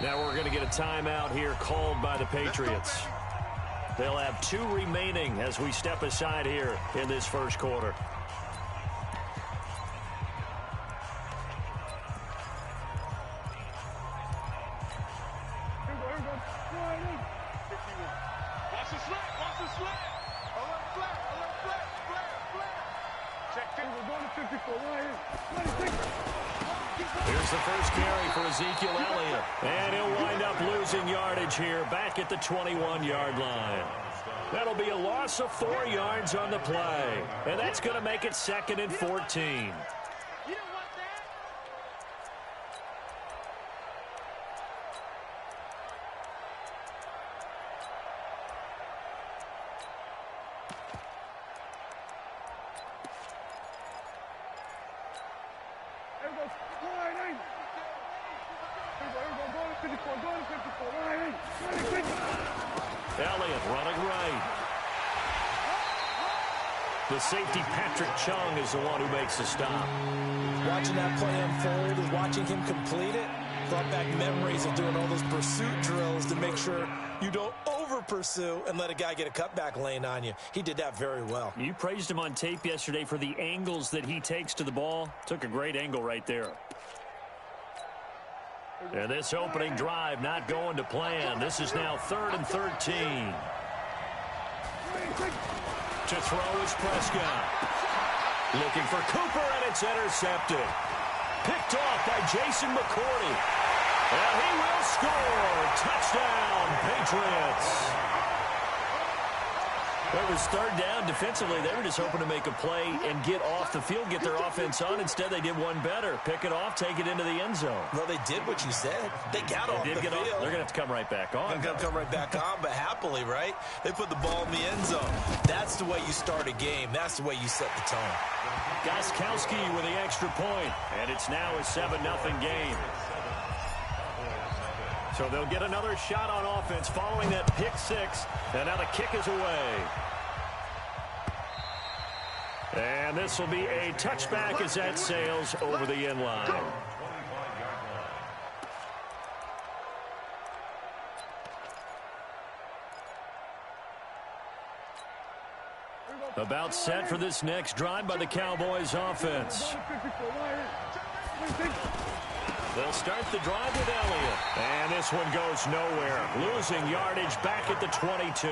Now we're going to get a timeout here called by the Patriots. They'll have 2 remaining as we step aside here in this first quarter. Here's the first carry for Ezekiel Elliott. And he'll wind up losing yardage here back at the 21-yard line. That'll be a loss of 4 yards on the play. And that's going to make it 2nd and 14. Elliott running right. The safety, Patrick Chung, is the one who makes the stop. Watching that play unfold and watching him complete it brought back memories of doing all those pursuit drills to make sure you don't over-pursue and let a guy get a cutback lane on you. He did that very well. You praised him on tape yesterday for the angles that he takes to the ball. Took a great angle right there. And this opening drive not going to plan. This is now 3rd and 13. To throw is Prescott. Looking for Cooper, and it's intercepted. Picked off by Jason McCourty. And he will score. Touchdown, Patriots. It was 3rd down. Defensively, they were just hoping to make a play and get off the field, get their offense on. Instead, they did one better. Pick it off, take it into the end zone. Well, they did what you said. They got off the field. They're going to have to come right back on. They're going to come right back on, but happily, right? They put the ball in the end zone. That's the way you start a game. That's the way you set the tone. Gostkowski with the extra point, and it's now a 7-0 game. So they'll get another shot on offense following that pick 6, and now the kick is away. And this will be a touchback as that sails over the end line. About set for this next drive by the Cowboys offense. They'll start the drive with Elliott. And this one goes nowhere. Losing yardage back at the 22.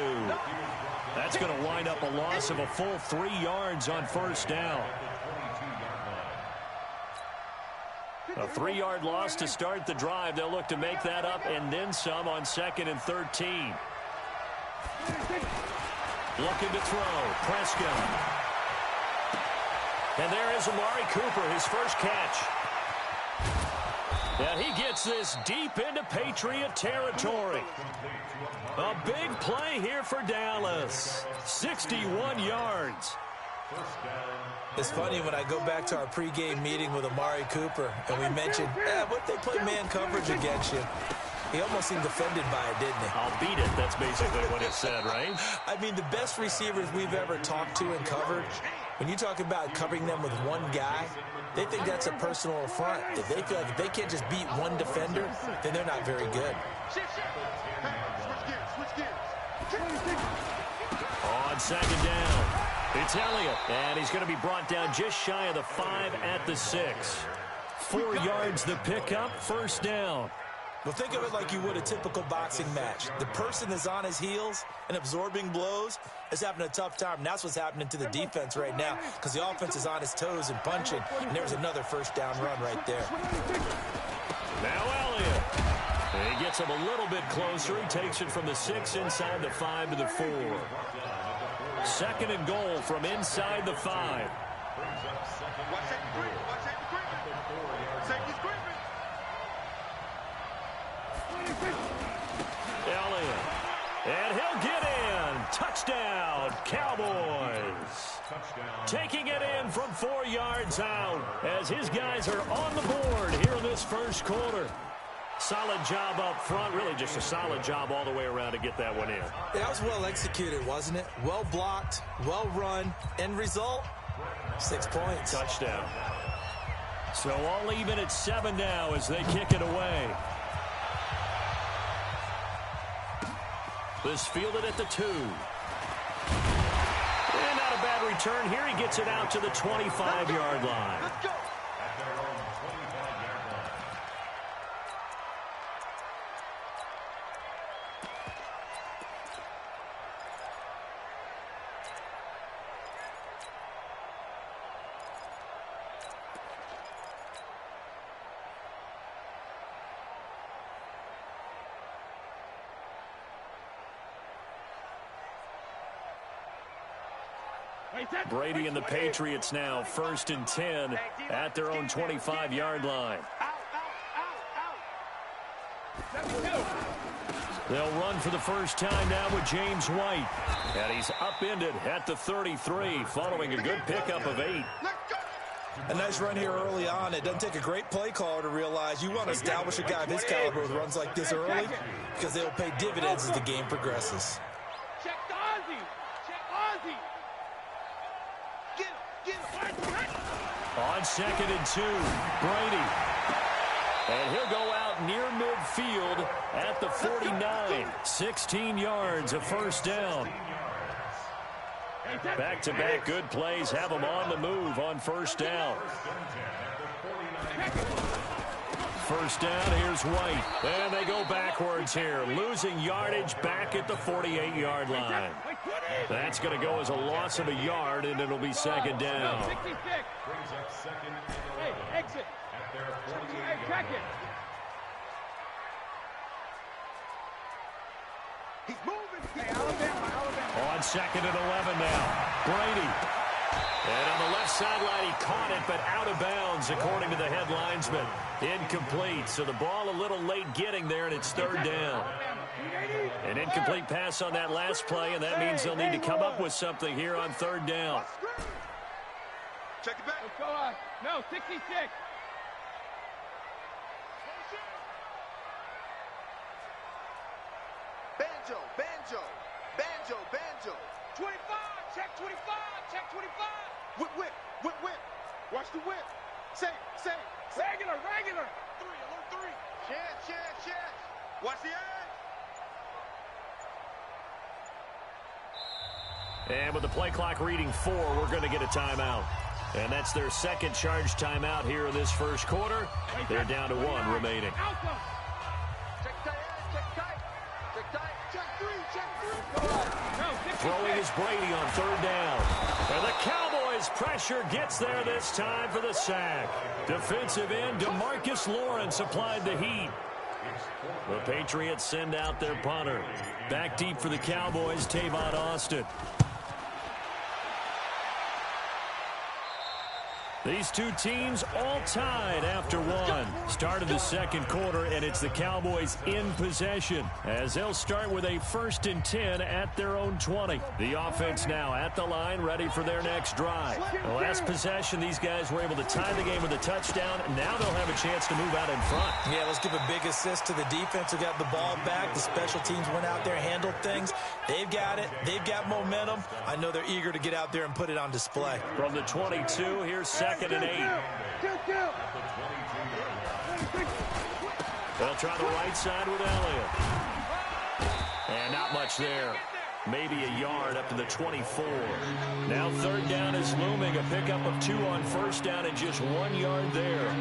That's going to wind up a loss of a full 3 yards on 1st down. A 3-yard loss to start the drive. They'll look to make that up and then some on 2nd and 13. Looking to throw. Prescott. And there is Amari Cooper, his first catch. And he gets this deep into Patriot territory. A big play here for Dallas. 61 yards. It's funny when I go back to our pregame meeting with Amari Cooper, and we mentioned, what they play man coverage against you. He almost seemed offended by it, didn't he? I'll beat it. That's basically what it said, right? I mean, the best receivers we've ever talked to and covered, when you talk about covering them with one guy, they think that's a personal affront. If they feel like if they can't just beat one defender, then they're not very good. On 2nd down, it's Elliott, and he's going to be brought down just shy of the 5 at the 6. 4 yards the pickup, 1st down. Well, think of it like you would a typical boxing match. The person that's on his heels and absorbing blows is having a tough time. And that's what's happening to the defense right now because the offense is on his toes and punching. And there's another 1st down run right there. Now Elliott. He gets him a little bit closer. He takes it from the 6 inside the 5 to the 4. 2nd and goal from inside the 5. Elliott. And he'll get in. Touchdown, Cowboys. Taking it in from 4 yards out as his guys are on the board here in this first quarter. Solid job up front. Really just a solid job all the way around to get that one in. That was well executed, wasn't it? Well blocked, well run. End result, 6 points. Touchdown. So all even at 7 now as they kick it away. This fielded at the 2. And not a bad return here. He gets it out to the 25-yard line. Let's go. Brady and the Patriots now 1st and 10 at their own 25-yard line. They'll run for the first time now with James White. And he's upended at the 33 following a good pickup of 8. A nice run here early on. It doesn't take a great play caller to realize you want to establish a guy of his caliber with runs like this early because they'll pay dividends as the game progresses. Check the Ozzy. Check Ozzy. On 2nd and 2, Brady. And he'll go out near midfield at the 49. 16 yards, a first down. Back-to-back good plays have them on the move on first down. First down, here's White. And they go backwards here, losing yardage back at the 48-yard line. That's going to go as a loss of a yard, and it'll be 2nd down. Hey, exit. Hey, check it. He's moving. Hey, Alabama. On 2nd and 11 now, Brady. And on the left sideline, he caught it, but out of bounds, according to the head linesman. Incomplete, so the ball a little late getting there, and it's 3rd down. An incomplete pass on that last play, and that means they'll need to come up with something here on 3rd down. Check it back. Let's go. No, 66. Banjo, banjo, banjo, banjo. 25, check 25, check 25. Whip, whip, whip, whip. Watch the whip. Say. Regular. 3, alert 3. Chance. Watch the edge. And with the play clock reading 4, we're going to get a timeout. And that's their second charge timeout here in this first quarter. They're down to 1 remaining. Check tight. Check 3. Throwing is Brady on 3rd down. And the Cowboys pressure gets there this time for the sack. Defensive end DeMarcus Lawrence applied the heat. The Patriots send out their punter. Back deep for the Cowboys, Tavon Austin. These two teams all tied after 1. Start of the second quarter, and it's the Cowboys in possession as they'll start with a 1st and 10 at their own 20. The offense now at the line, ready for their next drive. The last possession, these guys were able to tie the game with a touchdown. Now they'll have a chance to move out in front. Yeah, let's give a big assist to the defense who got the ball back. The special teams went out there, handled things. They've got it. They've got momentum. I know they're eager to get out there and put it on display. From the 22, here's 2nd and 8. They'll try the right side with Elliott. And not much there. Maybe a yard up to the 24. Now 3rd down is looming. A pickup of 2 on 1st down and just 1 yard there.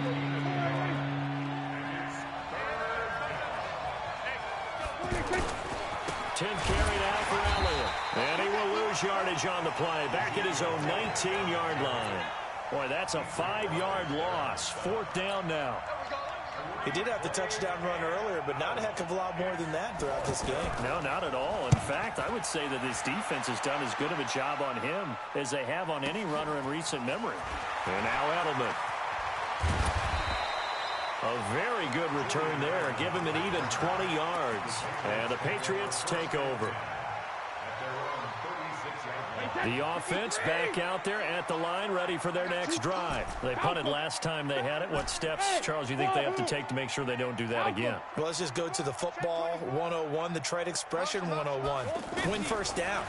10th carry now for Elliott. And he will lose yardage on the play. Back at his own 19-yard line. Boy, that's a 5-yard loss. 4th down now. He did have the touchdown run earlier, but not a heck of a lot more than that throughout this game. No, not at all. In fact, I would say that this defense has done as good of a job on him as they have on any runner in recent memory. And now Edelman. A very good return there. Give him an even 20 yards. And the Patriots take over. The offense back out there at the line, ready for their next drive. They punted last time they had it. What steps, Charles, do you think they have to take to make sure they don't do that again? Well, let's just go to the football 101, the trade expression 101. Win first down.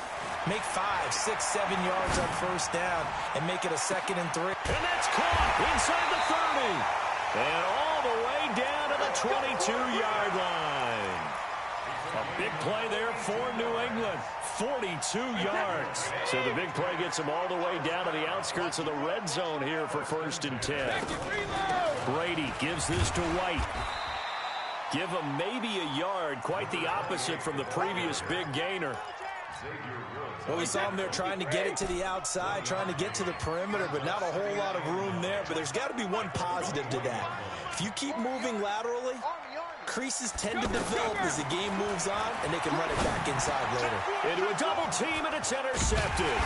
Make 5, 6, 7 yards on first down and make it a 2nd and 3. And that's caught inside the 30. And all the way down to the 22-yard line. A big play there for New England. 42 yards. So the big play gets them all the way down to the outskirts of the red zone here for 1st and 10. Brady gives this to White. Give him maybe a yard. Quite the opposite from the previous big gainer. Well, we saw him there trying to get it to the outside, trying to get to the perimeter, but not a whole lot of room there. But there's got to be one positive to that. If you keep moving laterally, creases tend to develop as the game moves on, and they can run it back inside later. Into a double team, and it's intercepted.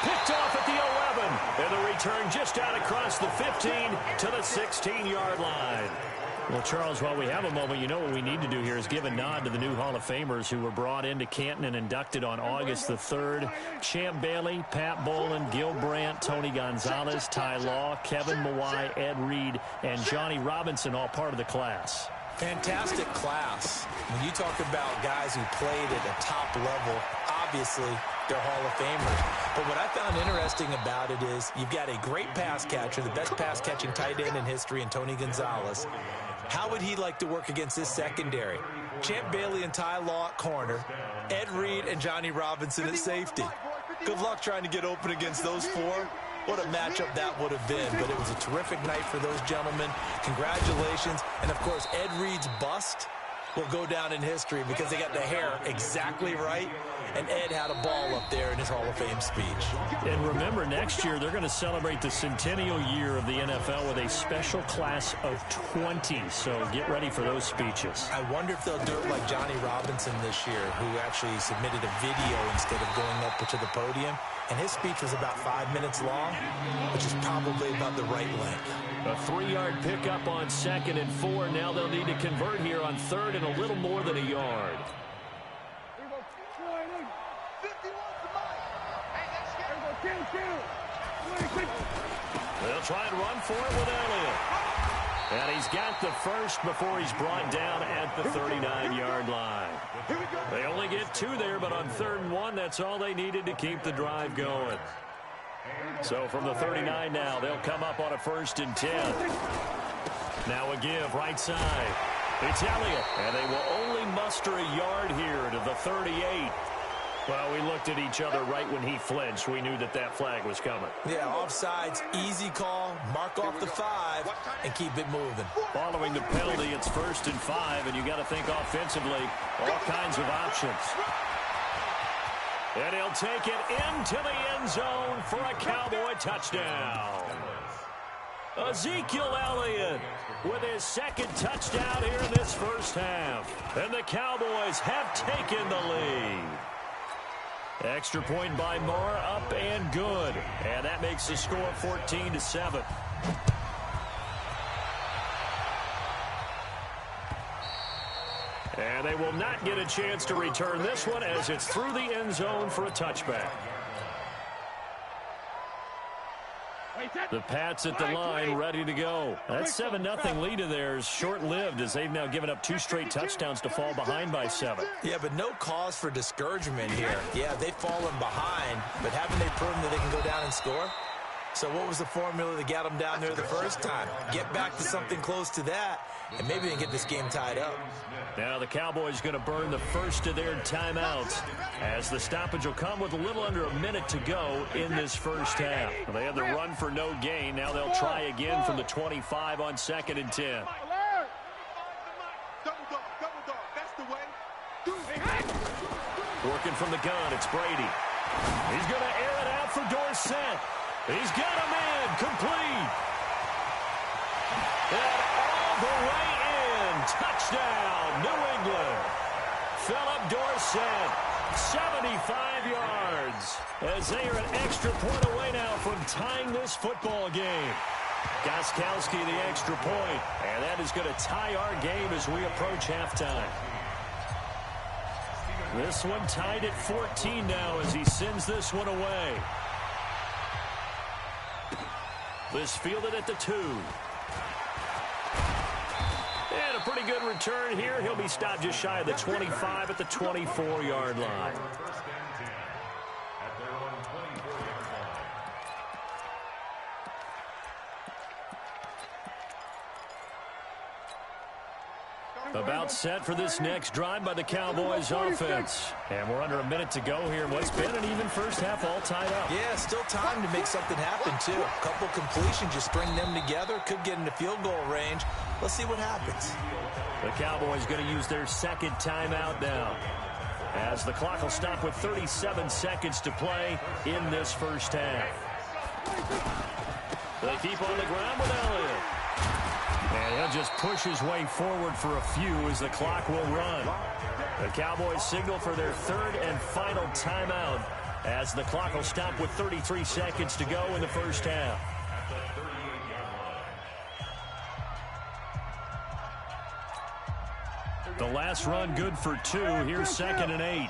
Picked off at the 11, and the return just out across the 15 to the 16-yard line. Well, Charles, while we have a moment, you know what we need to do here is give a nod to the new Hall of Famers who were brought into Canton and inducted on August the 3rd. Champ Bailey, Pat Bolin, Gil Brandt, Tony Gonzalez, Ty Law, Kevin Mawai, Ed Reed, and Johnny Robinson, all part of the class. Fantastic class. When you talk about guys who played at a top level, obviously they're Hall of Famers. But what I found interesting about it is you've got a great pass catcher, the best pass-catching tight end in history, in Tony Gonzalez. How would he like to work against this secondary? Champ Bailey and Ty Law at corner, Ed Reed and Johnny Robinson at safety. Good luck trying to get open against those four. What a matchup that would have been, but it was a terrific night for those gentlemen. Congratulations. And, of course, Ed Reed's bust will go down in history because they got the hair exactly right, and Ed had a ball up there in his Hall of Fame speech. And remember, next year they're going to celebrate the centennial year of the NFL with a special class of 20, so get ready for those speeches. I wonder if they'll do it like Johnny Robinson this year, who actually submitted a video instead of going up to the podium, and his speech was about 5 minutes long, which is probably about the right length. A 3-yard pickup on 2nd and 4. Now they'll need to convert here on 3rd and a little more than a yard. They'll try and run for it with Elliott. And he's got the first before he's brought down at the 39-yard line. They only get 2 there, but on 3rd and 1, that's all they needed to keep the drive going. So from the 39 now, they'll come up on a 1st and 10. Now a give right side. It's Elliott, and they will only muster a yard here to the 38. Well, we looked at each other right when he flinched. We knew that that flag was coming. Yeah, offsides, easy call, mark off the 5, and keep it moving. Following the penalty, it's 1st and 5, and you got to think offensively, all kinds of options. And he'll take it into the end zone for a Cowboy touchdown. Ezekiel Elliott with his 2nd touchdown here in this first half. And the Cowboys have taken the lead. Extra point by Moore, up and good. And that makes the score 14-7. And they will not get a chance to return this one as it's through the end zone for a touchback. The Pats at the line, ready to go. That 7-0 lead of theirs short-lived as they've now given up 2 straight touchdowns to fall behind by 7. Yeah, but no cause for discouragement here. Yeah, they've fallen behind, but haven't they proven that they can go down and score? So what was the formula that got them down there the first time? Get back to something close to that, and maybe they can get this game tied up. Now the Cowboys going to burn the first of their timeouts as the stoppage will come with a little under a minute to go in this first half. They had the run for no gain. Now they'll try again from the 25 on 2nd and 10. Working from the gun, it's Brady. He's going to air it out for Dorsett. He's got him in, complete. And all the way in, touchdown, New England. Philip Dorsett, 75 yards, as they are an extra point away now from tying this football game. Gostkowski the extra point, and that is going to tie our game as we approach halftime. This one tied at 14 now as he sends this one away. This fielded at the 2. And a pretty good return here. He'll be stopped just shy of the 25 at the 24-yard line. About set for this next drive by the Cowboys offense. And we're under a minute to go here. What's been an even first half all tied up. Yeah, still time to make something happen, too. A couple completions, just string them together. Could get into field goal range. Let's see what happens. The Cowboys going to use their second timeout now, as the clock will stop with 37 seconds to play in this first half. They keep on the ground with Elliott. And he'll just push his way forward for a few as the clock will run. The Cowboys signal for their third and final timeout as the clock will stop with 33 seconds to go in the first half. The last run good for 2. Here's 2nd and 8.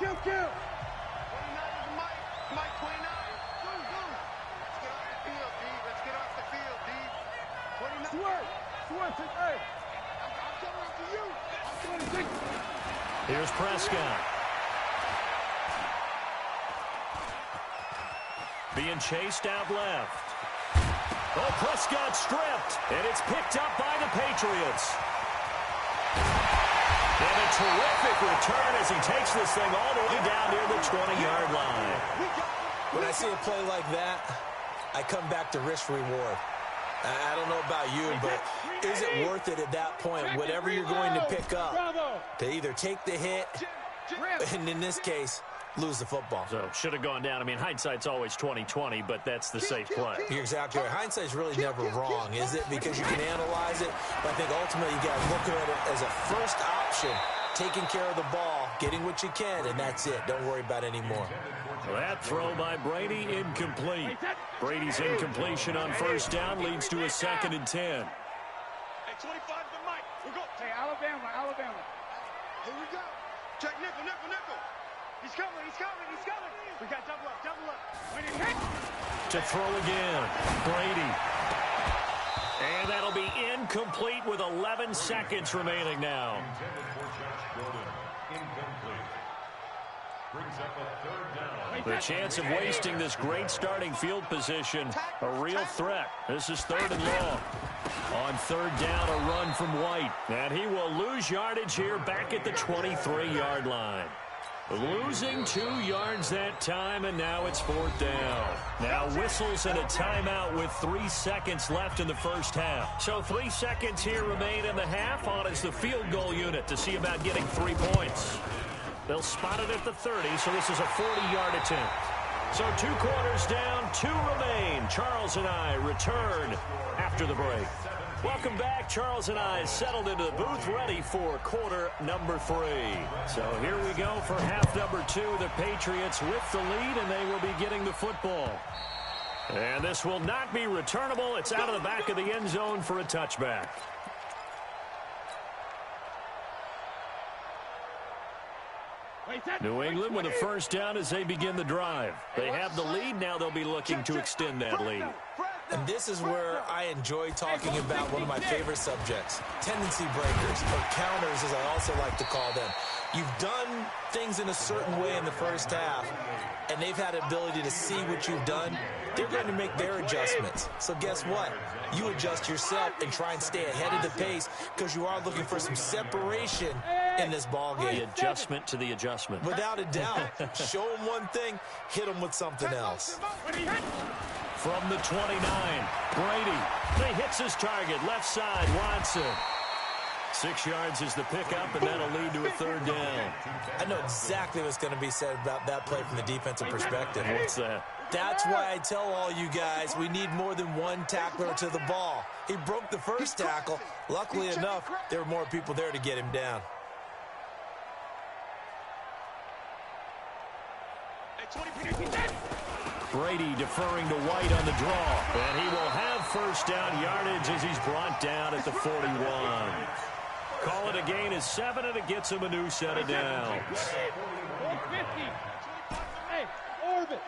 Here's Prescott. Being chased out left. Oh, Prescott stripped, and it's picked up by the Patriots. And a terrific return as he takes this thing all the way down near the 20-yard line. When I see a play like that, I come back to risk-reward. I don't know about you, but is it worth it at that point, whatever you're going to pick up, to either take the hit, and in this case, lose the football? So, should have gone down. I mean, hindsight's always 20/20, but that's the safe play. You're exactly right. Hindsight's really never wrong, is it? Because you can analyze it, but I think ultimately you got to look at it as a first option, taking care of the ball, getting what you can, and that's it. Don't worry about any more. That throw by Brady incomplete. Brady's incompletion on first down leads to a 2nd and 10. Hey, 25 to Mike. We go. Hey, Alabama. Here we go. Check nickel. He's coming. We got double up. To throw again, Brady. And that'll be incomplete with 11 seconds remaining now. The chance of wasting this great starting field position, a real threat. This is 3rd and long. On 3rd down, a run from White. And he will lose yardage here back at the 23-yard line. Losing 2 yards that time, and now it's 4th down. Now whistles and a timeout with 3 seconds left in the first half. So 3 seconds here remain in the half. On is the field goal unit to see about getting 3 points. They'll spot it at the 30, so this is a 40-yard attempt. So 2 quarters down, 2 remain. Charles and I return after the break. Welcome back. Charles and I settled into the booth, ready for quarter number 3. So here we go for half number 2. The Patriots with the lead, and they will be getting the football. And this will not be returnable. It's out of the back of the end zone for a touchback. New England with a first down as they begin the drive. They have the lead. Now they'll be looking to extend that lead. And this is where I enjoy talking about one of my favorite subjects, tendency breakers, or counters as I also like to call them. You've done things in a certain way in the first half, and they've had the ability to see what you've done. They're going to make their adjustments. So guess what? You adjust yourself and try and stay ahead of the pace because you are looking for some separation in this ball game. The adjustment to the adjustment. Without a doubt. Show them one thing, hit them with something else. From the 29, Brady. He hits his target, left side, Watson. 6 yards is the pickup, and that'll lead to a 3rd down. I know exactly what's going to be said about that play from the defensive perspective. What's that? That's why I tell all you guys we need more than one tackler to the ball. He broke the first tackle. Luckily enough, there were more people there to get him down. Brady deferring to White on the draw. And he will have first down yardage as he's brought down at the 41. Call it a gain of 7, and it gets him a new set of downs. Hey, Orbit.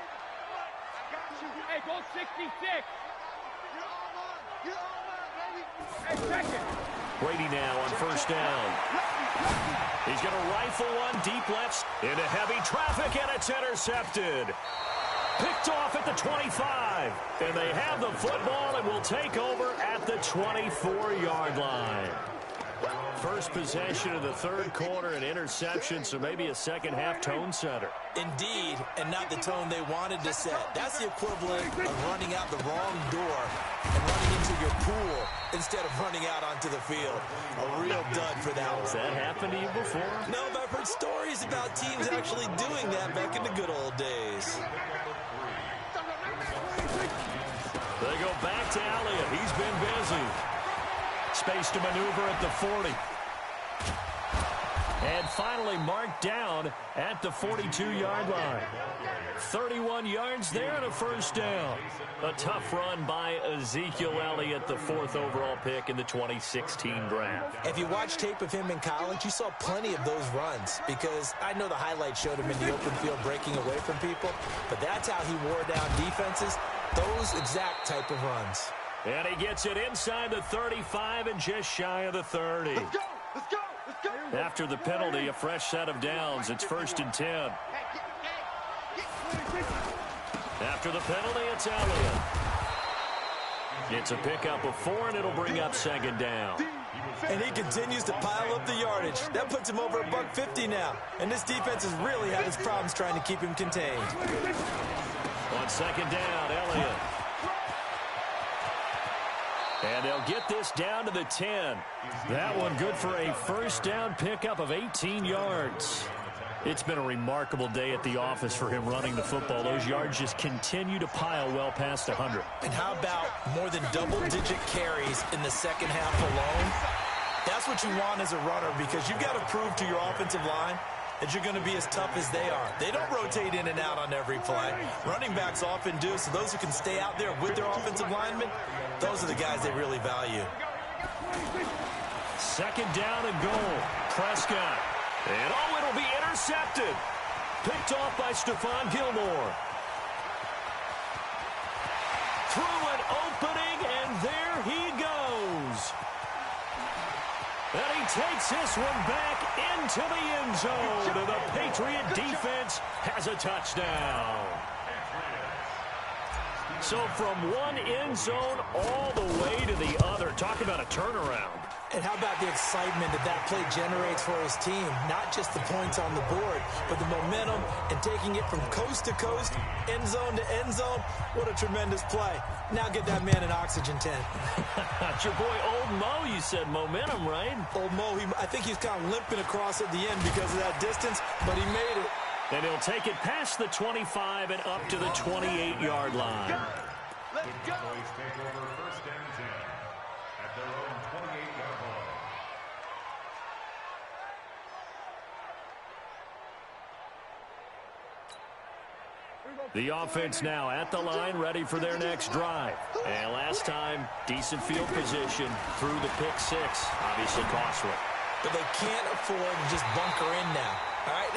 Hey, go 66. Hey, second. Brady now on first down. He's going to rifle one deep left into heavy traffic, and it's intercepted. Picked off at the 25. And they have the football and will take over at the 24-yard line. First possession of the third quarter, an interception, so maybe a second-half tone setter. Indeed, and not the tone they wanted to set. That's the equivalent of running out the wrong door and running into your pool instead of running out onto the field. A real dud for that one. Has that happened to you before? No, but I've heard stories about teams actually doing that back in the good old days. They go back to Elliott. He's been busy. Space to maneuver at the 40. And finally marked down at the 42-yard line. 31 yards there and a first down. A tough run by Ezekiel Elliott, the 4th overall pick in the 2016 draft. If you watched tape of him in college, you saw plenty of those runs, because I know the highlights showed him in the open field breaking away from people, but that's how he wore down defenses, those exact type of runs. And he gets it inside the 35 and just shy of the 30. Let's go! Let's go! Let's go! After the penalty, a fresh set of downs. It's 1st and 10. After the penalty, it's Elliott. It's a pickup of 4, and it'll bring up 2nd down. And he continues to pile up the yardage. That puts him over $150 now. And this defense has really had its problems trying to keep him contained. On 2nd down, Elliott. And they'll get this down to the 10. That one good for a first down pickup of 18 yards. It's been a remarkable day at the office for him running the football. Those yards just continue to pile well past 100. And how about more than double-digit carries in the second half alone? That's what you want as a runner, because you've got to prove to your offensive line that you're going to be as tough as they are. They don't rotate in and out on every play. Running backs often do, so those who can stay out there with their offensive linemen, those are the guys they really value. 2nd down and goal. Prescott. And it'll be intercepted. Picked off by Stephon Gilmore. Through an opening, and there he goes. And he takes this one back into the end zone. And the Patriot defense has a touchdown. So from one end zone all the way to the other. Talk about a turnaround. And how about the excitement that play generates for his team? Not just the points on the board, but the momentum and taking it from coast to coast, end zone to end zone. What a tremendous play. Now get that man an oxygen tent. It's your boy Old Mo, you said momentum, right? Old Mo, I think he's kind of limping across at the end because of that distance, but he made it. And he'll take it past the 25 and up to the 28-yard line. Let's go! The offense now at the line, ready for their next drive. And last time, decent field position through the pick 6. Obviously costly. But they can't afford to just bunker in now. All right,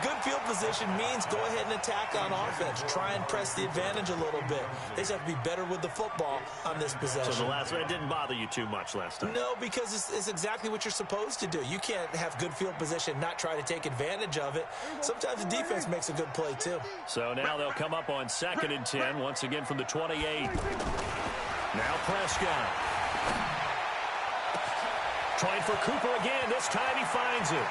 good field position means go ahead and attack on offense. Try and press the advantage a little bit. They just have to be better with the football on this possession. So the last one didn't bother you too much last time? No, because it's exactly what you're supposed to do. You can't have good field position, not try to take advantage of it. Sometimes the defense makes a good play, too. So now they'll come up on 2nd and 10, once again from the 28. Now Prescott. Trying for Cooper again. This time he finds it.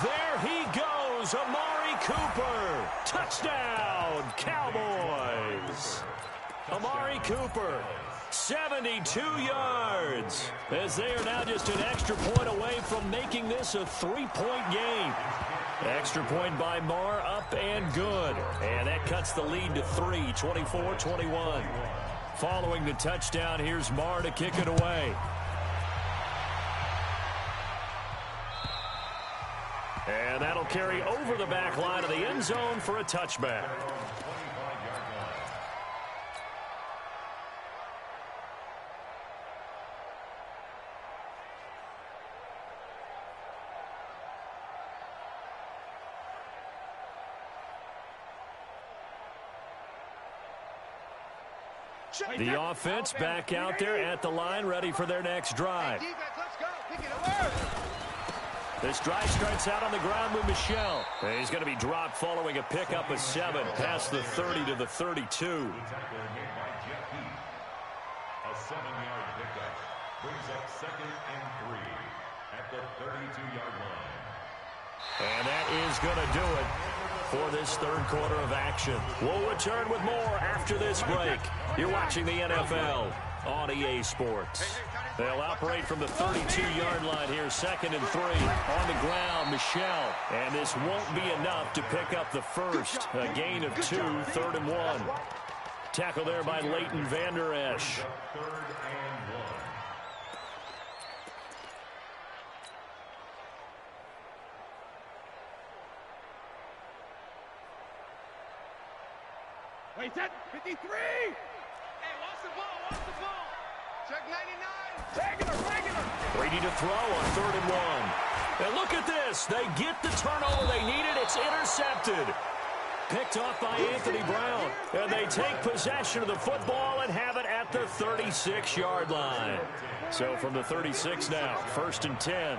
There he goes, Amari Cooper. Touchdown, Cowboys. Amari Cooper, 72 yards, as they are now just an extra point away from making this a 3-point game. Extra point by Marr, up and good. And that cuts the lead to 3, 24-21. Following the touchdown, here's Marr to kick it away. And that'll carry over the back line of the end zone for a touchback. The offense back out there at the line, ready for their next drive. This drive starts out on the ground with Michel. And he's going to be dropped following a pickup of 7 past the 30 to the 32. Brings up 2nd and 3 at the 32-yard line. And that is going to do it for this third quarter of action. We'll return with more after this break. You're watching the NFL on EA Sports. They'll operate from the 32-yard line here, 2nd and 3. On the ground, Michel. And this won't be enough to pick up the first. A gain of 2, 3rd and 1. Tackle there by Leighton Vander Esch. 3rd and 1. Wait, set, 53! Hey, watch the ball, watch the ball. Check 99. Regular! Ready to throw on 3rd and 1. And look at this. They get the turnover they needed. It's intercepted. Picked off by Anthony Brown. And they take possession of the football and have it at the 36-yard line. So from the 36 now, 1st and 10.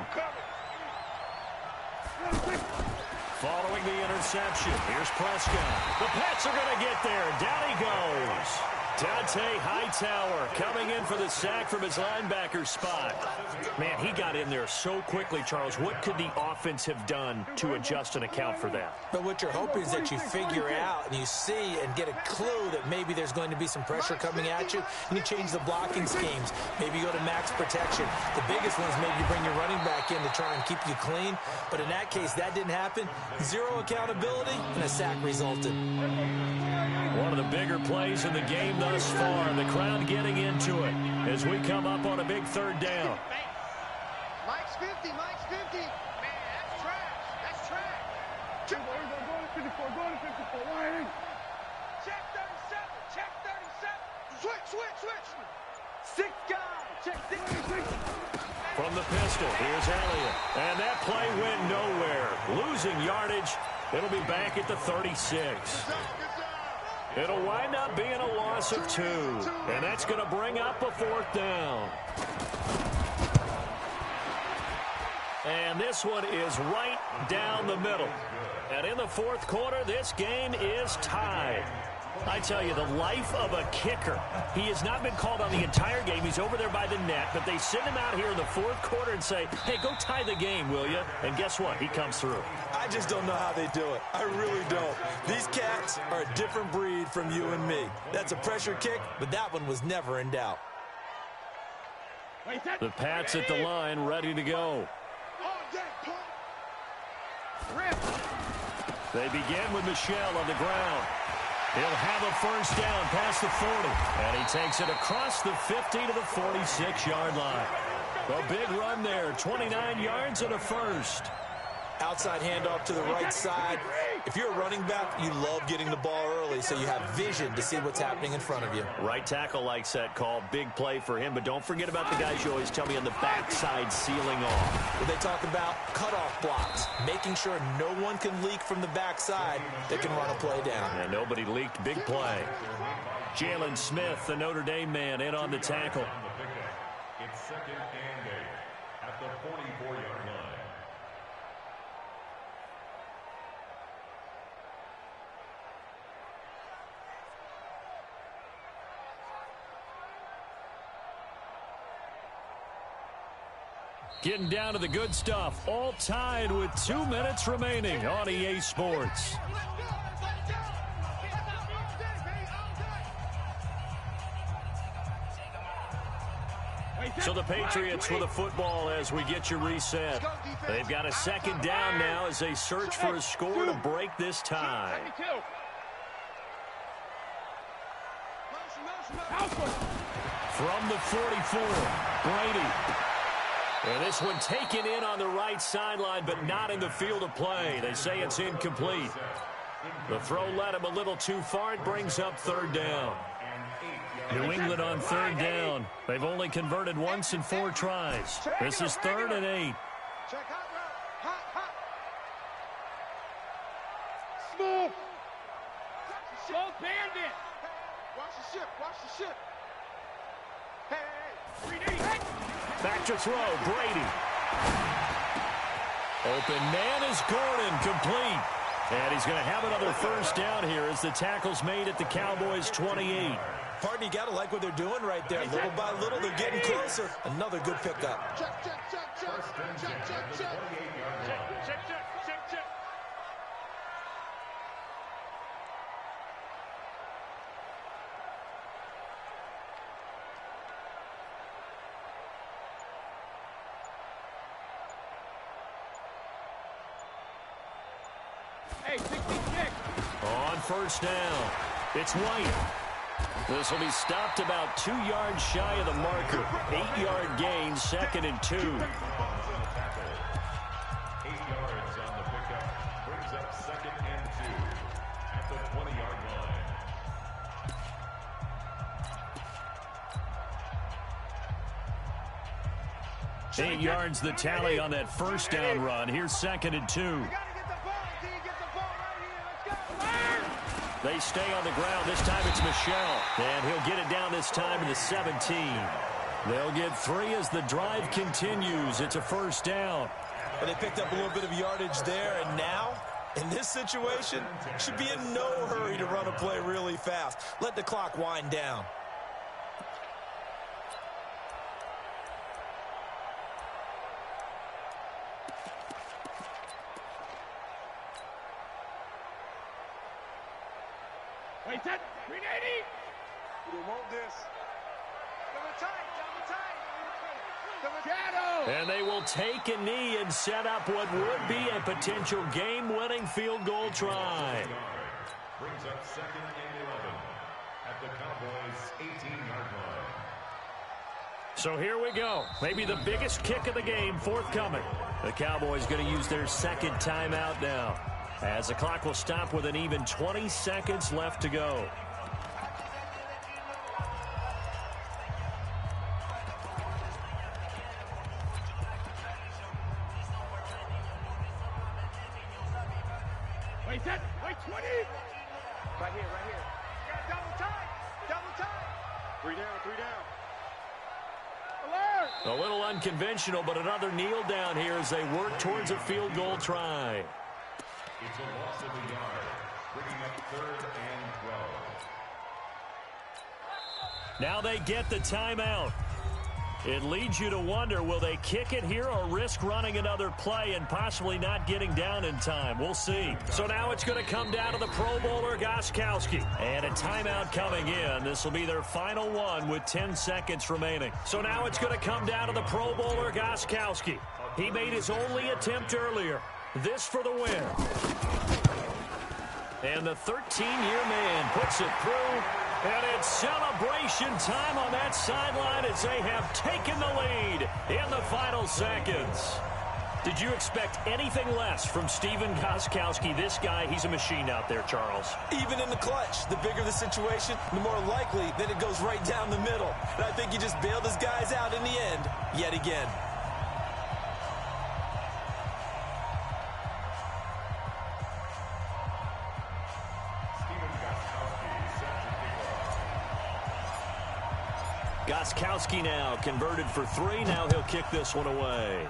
Following the interception, here's Prescott. The Pats are going to get there. Down he goes. Dante Hightower coming in for the sack from his linebacker spot. Man, he got in there so quickly, Charles. What could the offense have done to adjust and account for that? But what you're hoping is that you figure out and you see and get a clue that maybe there's going to be some pressure coming at you, and you change the blocking schemes. Maybe you go to max protection. The biggest one is maybe you bring your running back in to try and keep you clean. But in that case, that didn't happen. Zero accountability, and a sack resulted. One of the bigger plays in the game thus far. The crowd getting into it as we come up on a big 3rd down. Mike's 50, Mike's 50. Man, that's trash. That's trash. Go to 54, go to 54, line in. Check 37, check 37. Switch. 6 guys, check 66. From the pistol, here's Elliott. And that play went nowhere. Losing yardage. It'll be back at the 36. It'll wind up being a loss of 2. And that's going to bring up a 4th down. And this one is right down the middle. And in the 4th quarter, this game is tied. I tell you, the life of a kicker. He has not been called on the entire game. He's over there by the net, but they send him out here in the 4th quarter and say, hey, go tie the game, will you? And guess what? He comes through. I just don't know how they do it. I really don't. These cats are a different breed from you and me. That's a pressure kick, but that one was never in doubt. Wait, set. The Pats at the line, ready to go. They begin with Michel on the ground. He'll have a 1st down past the 40. And he takes it across the 50 to the 46-yard line. A big run there, 29 yards and a 1st. Outside handoff to the right side. If you're a running back, you love getting the ball early so you have vision to see what's happening in front of you. Right tackle likes that call. Big play for him. But don't forget about the guys you always tell me on the backside sealing off. When they talk about cutoff blocks, making sure no one can leak from the backside that can run a play down. And nobody leaked. Big play. Jalen Smith, the Notre Dame man, in on the tackle. It's 2nd and 8 at the 44-yard line. Getting down to the good stuff. All tied with 2 minutes remaining on EA Sports. So the Patriots with the football as we get you reset. They've got a 2nd down now as they search for a score to break this tie. From the 44, Brady. And this one taken in on the right sideline, but not in the field of play. They say it's incomplete. The throw led him a little too far. It brings up 3rd down. New England on 3rd down. They've only converted once in 4 tries. This is 3rd and 8. Check hot route. Hot. Smooth. Slow bandit. Watch the ship. Hey. Back to throw, Brady. Open man is Gordon, complete. And he's going to have another 1st down here as the tackle's made at the Cowboys' 28. Partner, you got to like what they're doing right there. Little by little, they're getting closer. Another good pickup. Check, check, check, check. Check, check, check. Check, check, check, check. Hey, 66. On first down, it's White. This will be stopped about 2 yards shy of the marker. 8-yard gain, 2nd and 2. 8 yards on the pickup. Brings up 2nd and 2 at the 20-yard line. 8 yards the tally on that first down run. Here's 2nd and 2. They stay on the ground. This time it's Michelle. And he'll get it down this time to the 17. They'll get 3 as the drive continues. It's a first down. Well, they picked up a little bit of yardage there, and now, in this situation, should be in no hurry to run a play really fast. Let the clock wind down. Wait, set. 380. We want this. Double tight, double tight. Double Shadow. And they will take a knee and set up what would be a potential game-winning field goal try. Brings up 2nd and 11 at the Cowboys' 18-yard line. So here we go. Maybe the biggest kick of the game forthcoming. The Cowboys going to use their 2nd timeout now, as the clock will stop with an even 20 seconds left to go. Wait, set. Wait, 20. Right here, right here. Got double tight, double tight. 3 down, 3 down. Alert. A little unconventional, but another kneel down here as they work towards a field goal try. It's a loss of a yard, bringing up 3rd and 12. Now they get the timeout. It leads you to wonder, will they kick it here or risk running another play and possibly not getting down in time? We'll see. So now it's going to come down to the Pro Bowler, Gostkowski. And a timeout coming in. This will be their final one with 10 seconds remaining. So now it's going to come down to the Pro Bowler, Gostkowski. He made his only attempt earlier. This for the win. And the 13-year man puts it through. And it's celebration time on that sideline as they have taken the lead in the final seconds. Did you expect anything less from Stephen Gostkowski? This guy, he's a machine out there, Charles. Even in the clutch, the bigger the situation, the more likely that it goes right down the middle. And I think he just bailed his guys out in the end, yet again. Gostkowski now converted for 3. Now he'll kick this one away.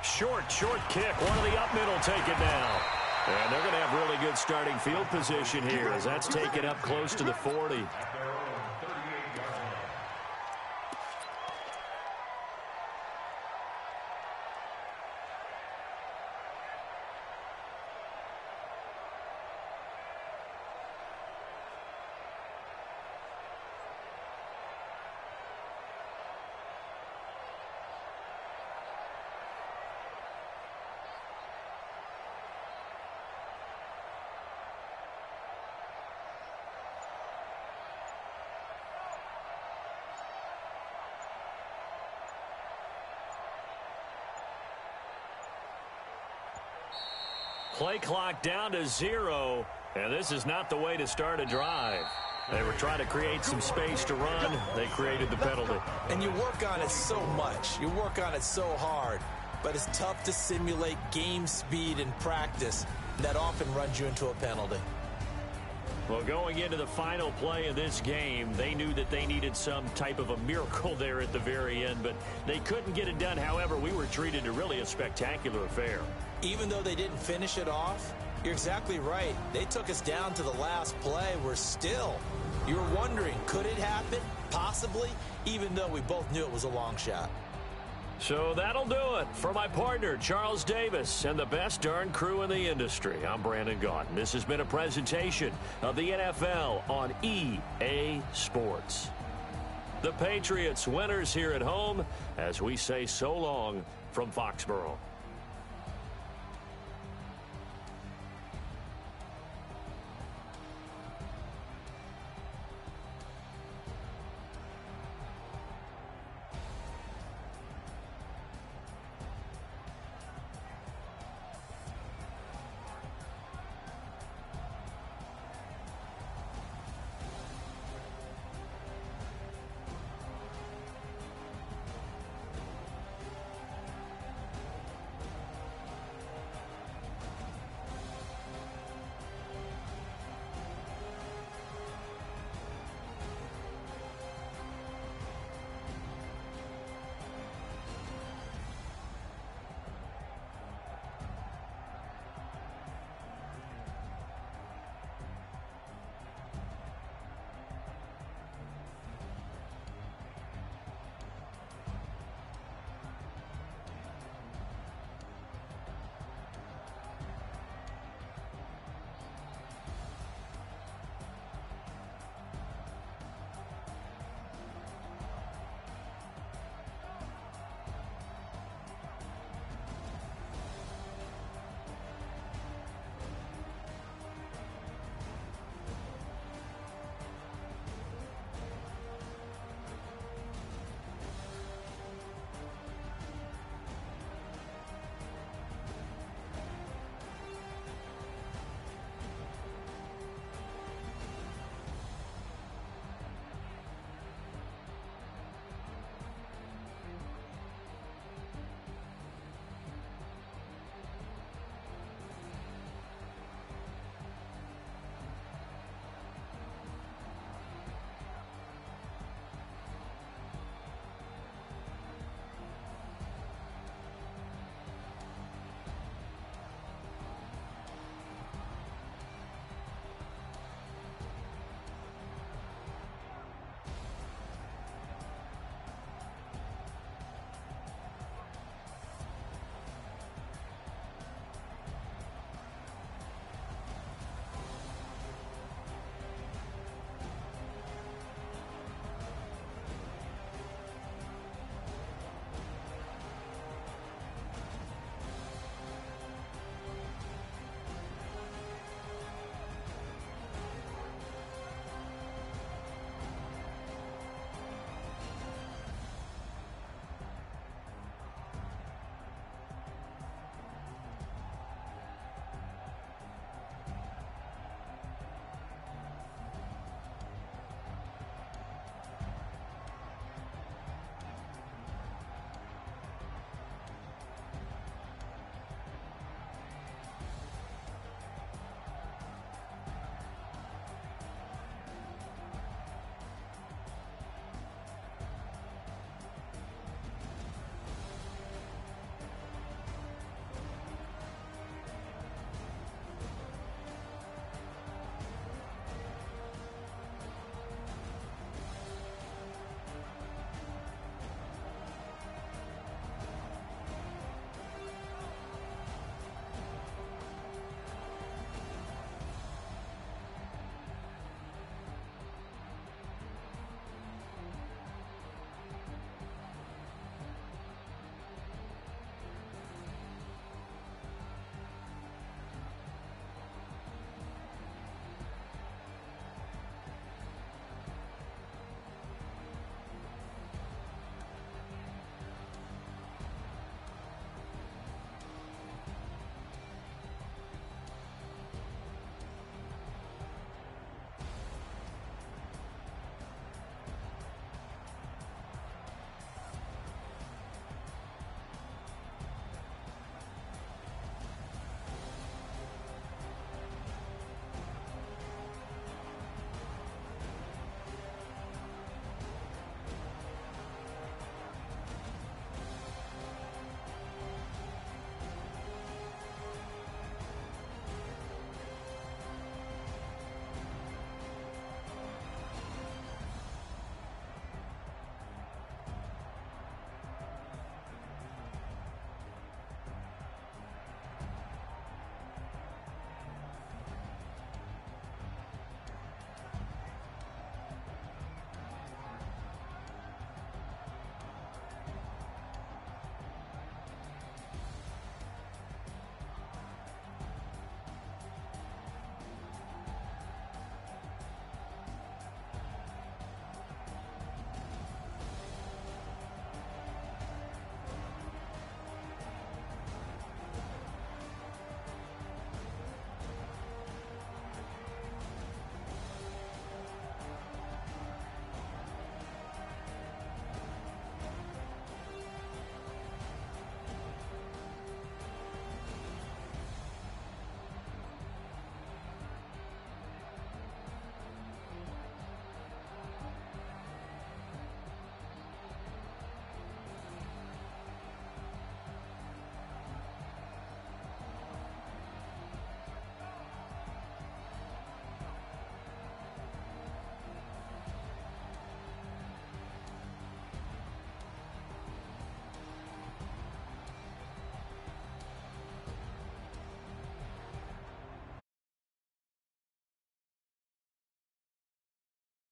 Short kick. One of the up middle take it now. And they're going to have really good starting field position here as that's taken up close to the 40. Play clock down to 0, and this is not the way to start a drive. They were trying to create some space to run. They created the penalty. And you work on it so much. You work on it so hard. But it's tough to simulate game speed in practice. That often runs you into a penalty. Well, going into the final play of this game, they knew that they needed some type of a miracle there at the very end, but they couldn't get it done. However, we were treated to really a spectacular affair. Even though they didn't finish it off, You're exactly right. They took us down to the last play. We're still. You're wondering, could it happen? Possibly, even though we both knew it was a long shot. So that'll do it for my partner, Charles Davis, and the best darn crew in the industry. I'm Brandon Gaudin. This has been a presentation of the NFL on EA Sports. The Patriots winners here at home as we say so long from Foxborough.